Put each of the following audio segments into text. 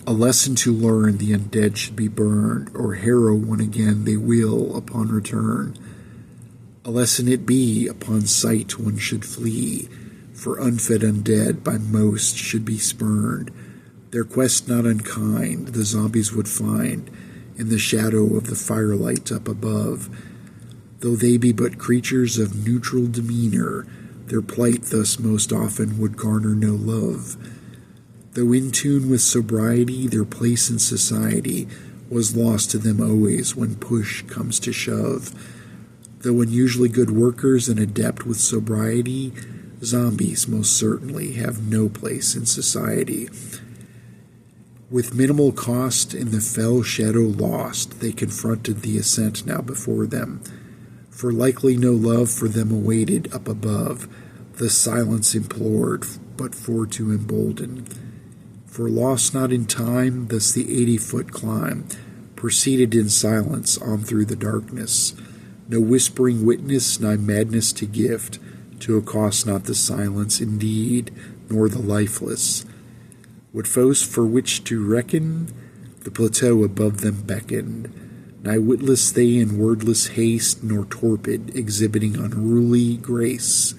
A lesson to learn, the undead should be burned, or harrow when again they will upon return. A lesson it be, upon sight one should flee, for unfed undead by most should be spurned. Their quest not unkind, the zombies would find, in the shadow of the firelight up above. Though they be but creatures of neutral demeanor, their plight thus most often would garner no love. Though in tune with sobriety, their place in society was lost to them always when push comes to shove. Though unusually good workers and adept with sobriety, zombies most certainly have no place in society. With minimal cost in the fell shadow lost, they confronted the ascent now before them. For likely no love for them awaited up above, the silence implored, but for to embolden. For lost not in time, thus the 80-foot climb proceeded in silence on through the darkness. No whispering witness, nigh madness to gift, to accost not the silence indeed, nor the lifeless. What foes for which to reckon, the plateau above them beckoned. Nigh witless they in wordless haste, nor torpid, exhibiting unruly grace.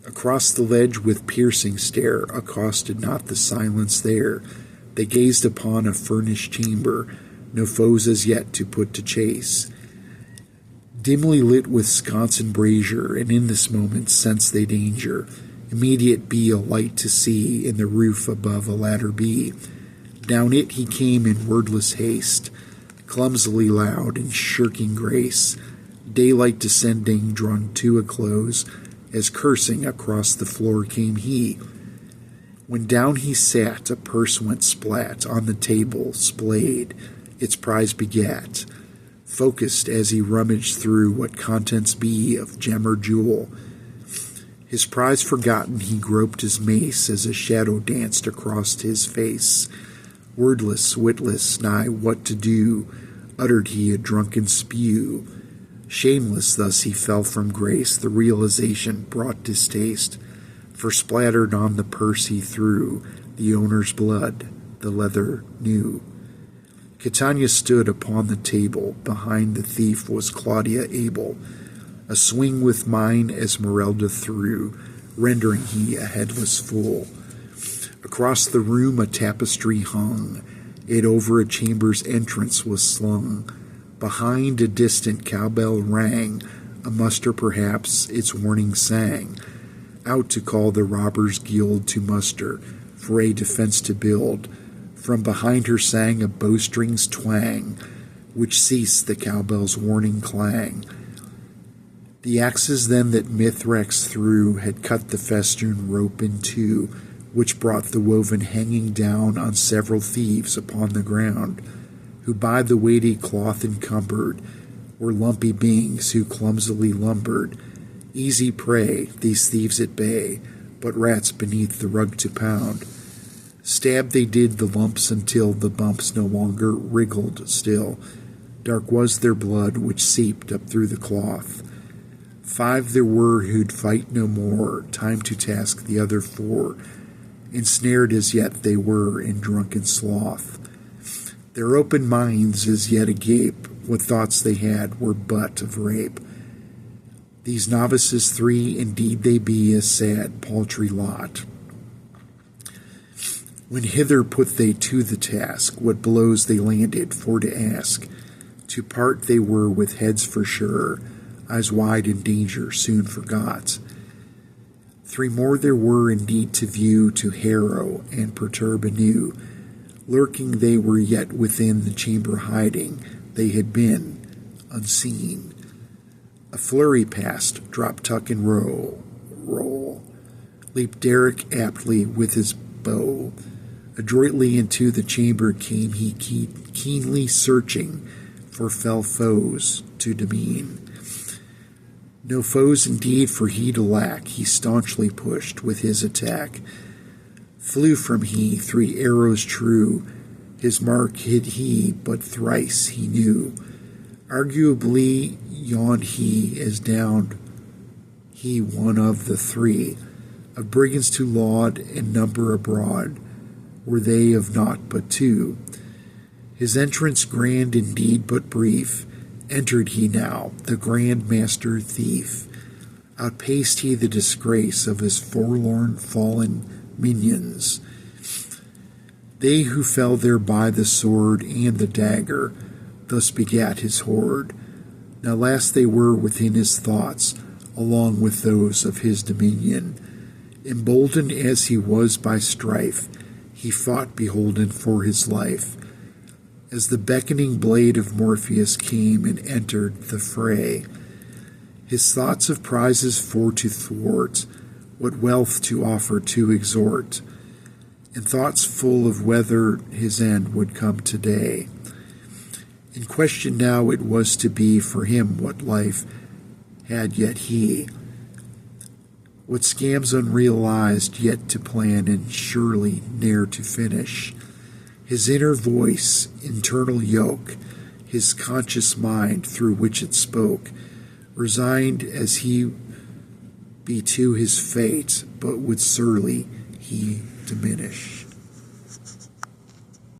Across the ledge with piercing stare, accosted not the silence there. They gazed upon a furnished chamber, no foes as yet to put to chase. Dimly lit with sconce and brazier, and in this moment sense they danger. Immediate be a light to see, in the roof above a ladder be. Down it he came in wordless haste, clumsily loud in shirking grace. Daylight descending, drawn to a close, as cursing across the floor came he. When down he sat, a purse went splat on the table, splayed, its prize begat. Focused as he rummaged through what contents be of gem or jewel. His prize forgotten, he groped his mace as a shadow danced across his face. Wordless, witless, nigh what to do, uttered he a drunken spew. Shameless thus he fell from grace, the realization brought distaste. For splattered on the purse he threw the owner's blood, the leather new. Catania stood upon the table, behind the thief was Claudia Abel. A swing with mine Esmeralda threw, rendering he a headless fool. Across the room a tapestry hung, it over a chamber's entrance was slung. Behind a distant cowbell rang, a muster perhaps its warning sang, out to call the robbers' guild to muster, for a defense to build. From behind her sang a bowstring's twang, which ceased the cowbell's warning clang. The axes then that Mithrax threw had cut the festoon rope in two, which brought the woven hanging down on several thieves upon the ground, who by the weighty cloth encumbered were lumpy beings who clumsily lumbered. Easy prey, these thieves at bay, but rats beneath the rug to pound. Stab they did the lumps until the bumps no longer wriggled still. Dark was their blood which seeped up through the cloth. 5 there were who'd fight no more, time to task the other 4. Ensnared as yet they were in drunken sloth. Their open minds as yet agape, what thoughts they had were but of rape. These novices 3, indeed they be a sad, paltry lot. When hither put they to the task, what blows they landed for to ask. To part they were with heads for sure, eyes wide in danger soon forgot. 3 more there were indeed to view, to harrow and perturb anew. Lurking they were yet within the chamber hiding, they had been unseen. A flurry passed, drop, tuck, and roll. Leaped Derek aptly with his bow. Adroitly into the chamber came he, keenly searching for fell foes to demean. No foes indeed for he to lack, he staunchly pushed with his attack. Flew from he 3 arrows true, his mark hid he, but thrice he knew. Arguably yawned he as downed he one of the 3, of brigands to laud and number abroad. were they of naught but two. His entrance grand indeed but brief, entered he now, the grand master thief. Outpaced he the disgrace of his forlorn fallen minions, they who fell there by the sword and the dagger, thus begat his horde. Now last they were within his thoughts, along with those of his dominion. Emboldened as he was by strife, he fought beholden for his life. As the beckoning blade of Morpheus came and entered the fray, his thoughts of prizes for to thwart, what wealth to offer to exhort, and thoughts full of whether his end would come today. In question now it was to be for him what life had yet he, what scams unrealized yet to plan and surely ne'er to finish. His inner voice, internal yoke, his conscious mind through which it spoke, resigned as he be to his fate, but would surely he diminish.